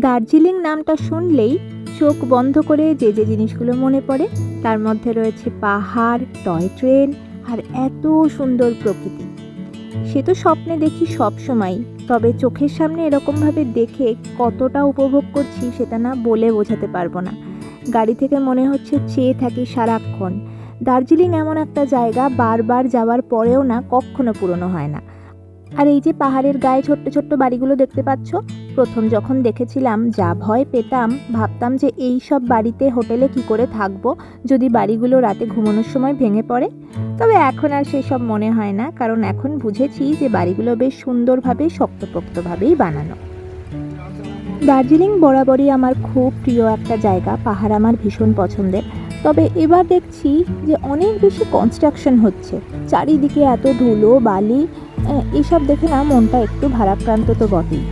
দার্জিলিং নামটা শুনলেই চোখ বন্ধ করে যে যে জিনিসগুলো মনে পড়ে তার মধ্যে রয়েছে পাহাড়, টয় ট্রেন আর এত সুন্দর প্রকৃতি। সে তো স্বপ্নে দেখি সব সময়, তবে চোখের সামনে এরকমভাবে দেখে কতটা উপভোগ করছি সেটা না বলে বোঝাতে পারবো না। গাড়ি থেকে মনে হচ্ছে চেয়ে থাকি সারাক্ষণ। দার্জিলিং এমন একটা জায়গা বারবার যাওয়ার পরেও না কখনো পুরনো হয় না। আর এই যে পাহাড়ের গায়ে ছোট্ট ছোট্ট বাড়িগুলো দেখতে পাচ্ছ, প্রথম যখন দেখেছিলাম যা ভয় পেতাম, ভাবতাম যে এই সব বাড়িতে হোটেলে কি করে থাকবো যদি বাড়িগুলো রাতে ঘুমানোর সময় ভেঙে পড়ে। তবে এখন আর সেসব মনে হয় না, কারণ এখন বুঝেছি যে বাড়িগুলো বেশ সুন্দরভাবে শক্তপোক্তভাবেই বানানো। দার্জিলিং বরাবরই আমার খুব প্রিয় একটা জায়গা, পাহাড় আমার ভীষণ পছন্দের। তবে এবার দেখছি যে অনেক বেশি কনস্ট্রাকশন হচ্ছে, চারিদিকে এত ধুলো বালি, এসব দেখে না মনটা একটু ভারাক্রান্ত তো বটেই।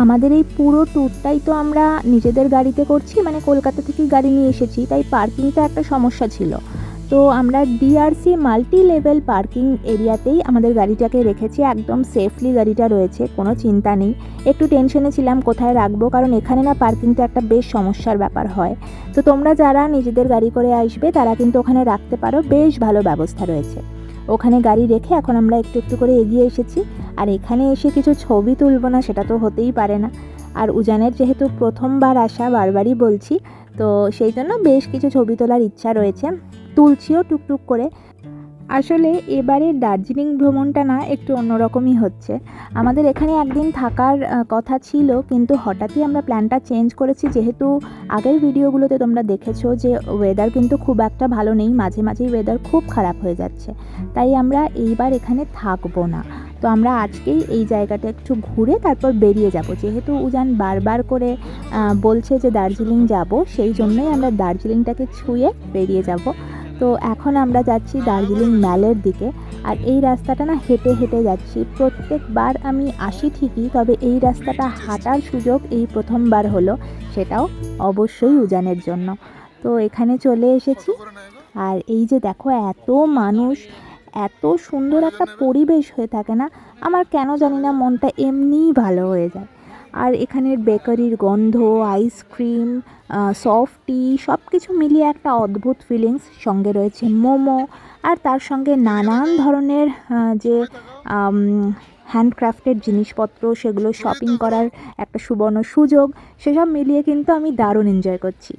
আমাদের এই পুরো ট্যুরটাই তো আমরা নিজেদের গাড়িতে করছি, মানে কলকাতা থেকে গাড়ি নিয়ে এসেছি, তাই পার্কিংটা একটা সমস্যা ছিল। তো আমরা ডিআরসি মাল্টি লেভেল পার্কিং এরিয়াতেই আমাদের গাড়িটাকে রেখেছি, একদম সেফলি গাড়িটা রয়েছে, কোনো চিন্তা নেই। একটু টেনশনে ছিলাম কোথায় রাখবো, কারণ এখানে না পার্কিংটা একটা বেশ সমস্যার ব্যাপার হয়। তো তোমরা যারা নিজেদের গাড়ি করে আসবে তারা কিন্তু ওখানে রাখতে পারো, বেশ ভালো ব্যবস্থা রয়েছে। ওখানে গাড়ি রেখে এখন আমরা একটু একটু করে এগিয়ে এসেছি। আর এখানে এসে কিছু ছবি তুলব না সেটা তো হতেই পারে না। আর উজানের যেহেতু প্রথমবার আসা, বারবারই বলছি, তো সেই জন্য বেশ কিছু ছবি তোলার ইচ্ছা রয়েছে, তুলছিও টুকটুক করে। আসলে এবারের দার্জিলিং ভ্রমণটা না একটু অন্যরকমই হচ্ছে। আমাদের এখানে একদিন থাকার কথা ছিল, কিন্তু হঠাৎই আমরা প্ল্যানটা চেঞ্জ করেছি, যেহেতু আগের ভিডিওগুলোতে তোমরা দেখেছো যে ওয়েদার কিন্তু খুব একটা ভালো নেই, মাঝে মাঝেই ওয়েদার খুব খারাপ হয়ে যাচ্ছে। তাই আমরা এইবার এখানে থাকবো না। তো আমরা আজকেই এই জায়গাটা একটু ঘুরে তারপর বেরিয়ে যাব, যেহেতু উজান বারবার করে বলছে যে দার্জিলিং যাব, সেই জন্যই আমরা দার্জিলিংটাকে ছুঁয়ে বেরিয়ে যাব। তো এখন আমরা যাচ্ছি দার্জিলিং ম্যালের দিকে। আর এই রাস্তাটা না হেঁটে হেঁটে যাচ্ছি, প্রত্যেকবার আমি আসি ঠিকই, তবে এই রাস্তাটা হাঁটার সুযোগ এই প্রথমবার হলো, সেটাও অবশ্যই উজানের জন্য। তো এখানে চলে এসেছি। আর এই যে দেখো এত মানুষ, এত সুন্দর একটা পরিবেশ হয়ে থাকে না, আমার কেন জানি না মনটা এমনিই ভালো হয়ে যায়। আর এখানের বেকারির গন্ধ, আইসক্রিম, সফট টি, সব কিছু মিলিয়ে একটা অদ্ভুত ফিলিংস। সঙ্গে রয়েছে মোমো, আর তার সঙ্গে নানান ধরনের যে হ্যান্ডক্রাফটেড জিনিসপত্র, সেগুলো শপিং করার একটা সুবর্ণ সুযোগ। সেসব মিলিয়ে কিন্তু আমি দারুণ এনজয় করছি।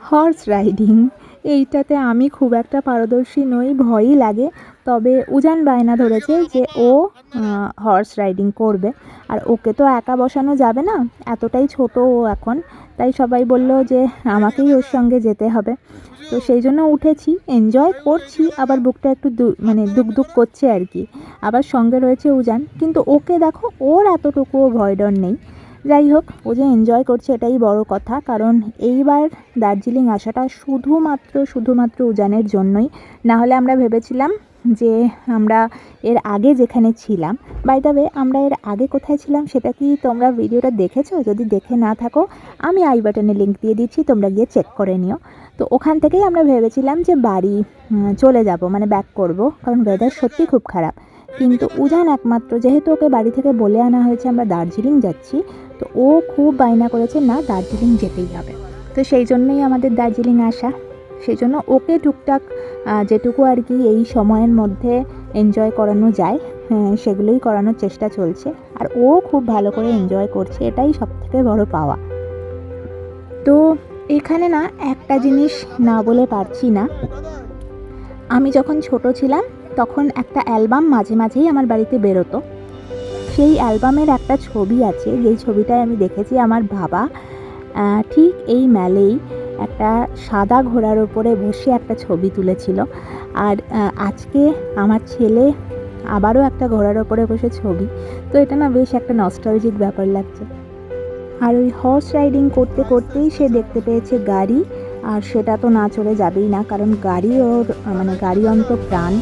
হর্স রাইডিং, এইটাতে আমি খুব একটা পারদর্শী নই, ভয়ই লাগে। তবে উজান বায়না ধরেছে যে ও হর্স রাইডিং করবে, আর ওকে তো একা বসানো যাবে না, এতটাই ছোট ও এখন, তাই সবাই বলল যে আমাকেই ওর সঙ্গে যেতে হবে। তো সেই জন্য উঠেছি, এনজয় করছি, আবার বুকটা একটু মানে দুক করছে আর কি। আবার সঙ্গে রয়েছে উজান, কিন্তু ওকে দেখো, ওর এতটুকুও ভয় ডর নেই। যাই হোক, ও যে এনজয় করছে এটাই বড় কথা, কারণ এইবার দার্জিলিং আসাটা শুধুমাত্র উজানের জন্যই। না হলে আমরা ভেবেছিলাম যে আমরা এর আগে যেখানে ছিলাম, বাই দ্য ওয়ে আমরা এর আগে কোথায় ছিলাম সেটা কি তোমরা ভিডিওটা দেখেছো? যদি দেখে না থাকো আমি আই বাটনে লিঙ্ক দিয়ে দিচ্ছি, তোমরা গিয়ে চেক করে নিও। তো ওখান থেকেই আমরা ভেবেছিলাম যে বাড়ি চলে যাব, মানে ব্যাক করব, কারণ ওয়েদার সত্যি খুব খারাপ। কিন্তু উজান একমাত্র, যেহেতু ওকে বাড়ি থেকে বলে আনা হয়েছে আমরা দার্জিলিং যাচ্ছি, তো ও খুব বায়না করেছে না দার্জিলিং যেতেই হবে। তো সেই জন্যই আমাদের দার্জিলিং আসা। সেই জন্য ওকে টুকটাক যেটুকু আর কি এই সময়ের মধ্যে এনজয় করানো যায় সেগুলোই করানোর চেষ্টা চলছে। আর ও খুব ভালো করে এনজয় করছে, এটাই সবথেকে বড় পাওয়া। তো এখানে না একটা জিনিস না বলে পারছি না, আমি যখন ছোট ছিলাম তখন একটা অ্যালবাম মাঝে মাঝেই আমার বাড়িতে বেরোতো। সেই অ্যালবামের একটা ছবি আছে, যেই ছবিটায় আমি দেখেছি আমার বাবা ঠিক এই ম্যালেই একটা সাদা ঘোড়ার ওপরে বসে একটা ছবি তুলেছিল। আর আজকে আমার ছেলে আবারও একটা ঘোড়ার ওপরে বসে ছবি, তো এটা না বেশ একটা নস্টালজিক ব্যাপার লাগছে। আর ওই হর্স রাইডিং করতে করতেই সে দেখতে পেয়েছে গাড়ি, আর সেটা তো না চলে যাবেই না, কারণ গাড়ি ওর মানে গাড়ি অন্ত প্রাণ।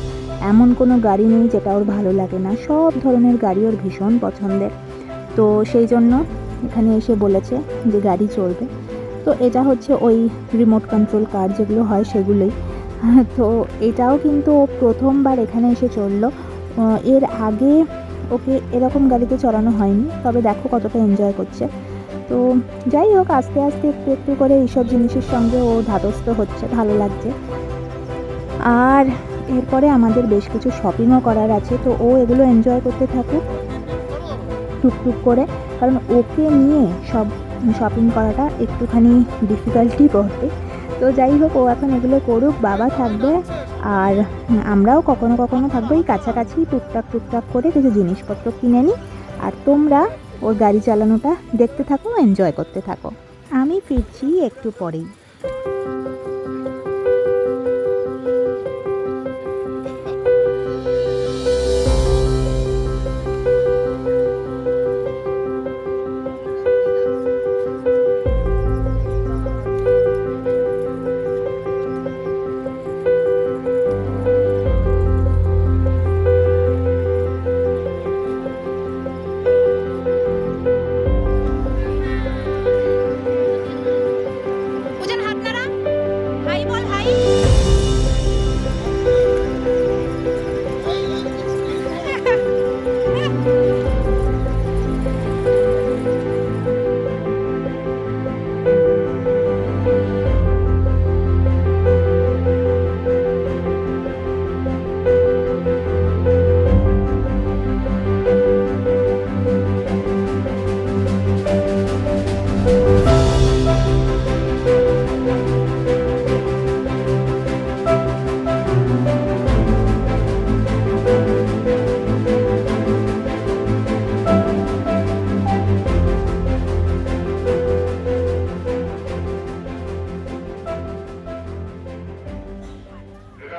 এমন কোনো গাড়ি নেই যেটা ওর ভালো লাগে না, সব ধরনের গাড়ি ওর ভীষণ পছন্দের। তো সেই জন্য এখানে এসে বলেছে যে গাড়ি চলবে। তো এটা হচ্ছে ওই রিমোট কন্ট্রোল কার যেগুলো হয় সেগুলোই। তো এটাও কিন্তু ও প্রথমবার এখানে এসে চললো। এর আগে ওকে এরকম গাড়িতে চড়ানো হয়নি, তবে দেখো কতটা এনজয় করছে। তো যাই হোক, আস্তে আস্তে একটু একটু করে এইসব জিনিসের সঙ্গে ও ধাতস্থ হচ্ছে, ভালো লাগছে। আর এরপরে আমাদের বেশ কিছু শপিংও করার আছে, তো ও এগুলো এনজয় করতে থাকুক টুকটুক করে, কারণ ওকে নিয়ে সব শপিং করাটা একটুখানি ডিফিকাল্টই বটে। তো যাই হোক, ও এখন এগুলো করুক, বাবা থাকবে আর আমরাও কখনো কখনো থাকবো। এই কাছাকাছি টুকটাক টুকটাক করে কিছু জিনিসপত্র কিনে নিই, আর তোমরা ওর গাড়ি চালানোটা দেখতে থাকো, এনজয় করতে থাকো। আমি ফিরছি একটু পরেই।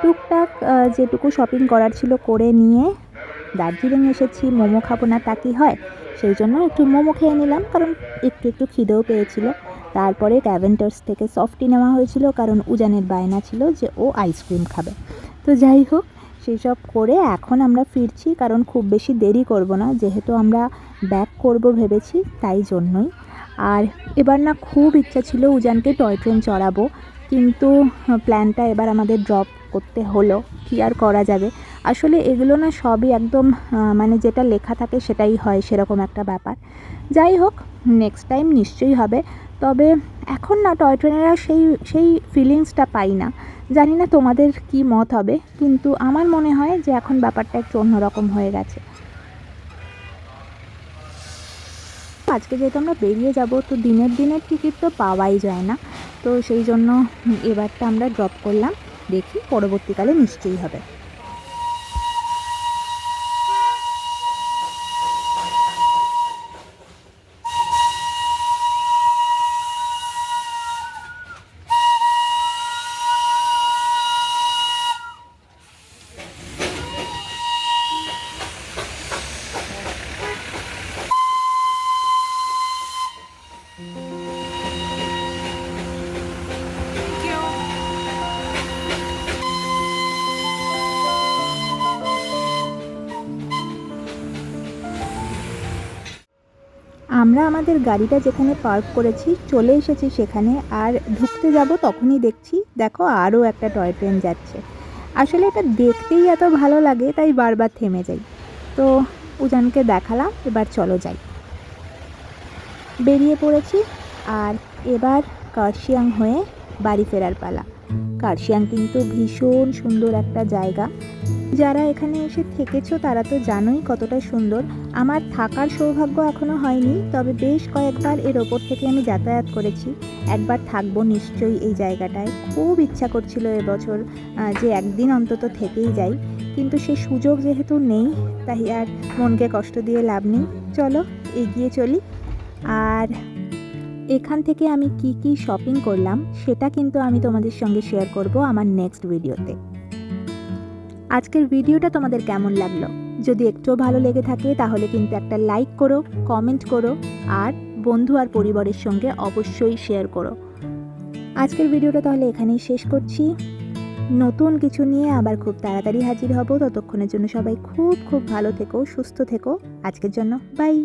টুকটাক যেটুকু শপিং করার ছিল করে নিয়ে দার্জিলিং এসেছি। মোমো খাবো না তা কি হয়, সেই জন্য একটু মোমো খেয়ে নিলাম, কারণ একটু একটু খিদেও পেয়েছিল। তারপরে ক্যাভেন্টার্স থেকে সফটি নেওয়া হয়েছিল, কারণ উজানের বায়না ছিল যে ও আইসক্রিম খাবে। তো যাই হোক, সেই সব করে এখন আমরা ফিরছি, কারণ খুব বেশি দেরি করব না, যেহেতু আমরা ব্যাক করব ভেবেছি, তাই জন্যই। আর এবার না খুব ইচ্ছা ছিল উজানকে টয় ট্রেন চড়াবো, কিন্তু প্ল্যানটা এবার আমাদের ড্রপ করতে হলো, কি আর করা যাবে। আসলে এগুলো না সবই একদম মানে যেটা লেখা থাকে সেটাই হয়, সেরকম একটা ব্যাপার। যাই হোক, নেক্সট টাইম নিশ্চয়ই হবে। তবে এখন না টয় ট্রেনের আর সেই ফিলিংসটা পাই না। জানি না তোমাদের কি মত হবে, কিন্তু আমার মনে হয় যে এখন ব্যাপারটা একটু অন্যরকম হয়ে গেছে। আজকে যেহেতু আমরা বেরিয়ে যাব, তো দিনের টিকিট তো পাওয়াই যায় না, তো সেই জন্য এবারটা আমরা ড্রপ করলাম। দেখি পরবর্তীকালে নিশ্চয়ই হবে। আমরা আমাদের গাড়িটা যেখানে পার্ক করেছি চলে এসেছি সেখানে, আর ঢুকতে যাব তখনই দেখো আরও একটা টয় ট্রেন যাচ্ছে। আসলে এটা দেখতেই এত ভালো লাগে, তাই বারবার থেমে যাই। তো উজানকে দেখালাম, এবার চলো যাই। বেরিয়ে পড়েছি, আর এবার কার্শিয়াং হয়ে বাড়ি ফেরার পালা। কার্শিয়াং কিন্তু ভীষণ সুন্দর একটা জায়গা। যারা এখানে এসে থেকেছো তারা তো জানোই কতটা সুন্দর। আমার থাকার সৌভাগ্য এখনও হয়নি, তবে বেশ কয়েকবার এর ওপর থেকে আমি যাতায়াত করেছি। একবার থাকবো নিশ্চয়ই এই জায়গাটায়, খুব ইচ্ছা করছিল এবছর যে একদিন অন্তত থেকেই যাই, কিন্তু সে সুযোগ যেহেতু নেই, তাই আর মনকে কষ্ট দিয়ে লাভ নেই। চলো এগিয়ে চলি। আর এখান থেকে আমি কি কি শপিং করলাম সেটা কিন্তু আমি তোমাদের সঙ্গে শেয়ার করব আমার নেক্সট ভিডিওতে। আজকের ভিডিওটা তোমাদের কেমন লাগলো? যদি একটুও ভালো লেগে থাকে তাহলে কিন্তু একটা লাইক করো, কমেন্ট করো, আর বন্ধু আর পরিবারের সঙ্গে অবশ্যই শেয়ার করো। আজকের ভিডিওটা তাহলে এখানেই শেষ করছি। নতুন কিছু নিয়ে আবার খুব তাড়াতাড়ি হাজির হব। ততক্ষণের জন্য সবাই খুব খুব ভালো থেকো, সুস্থ থেকো। আজকের জন্য বাই।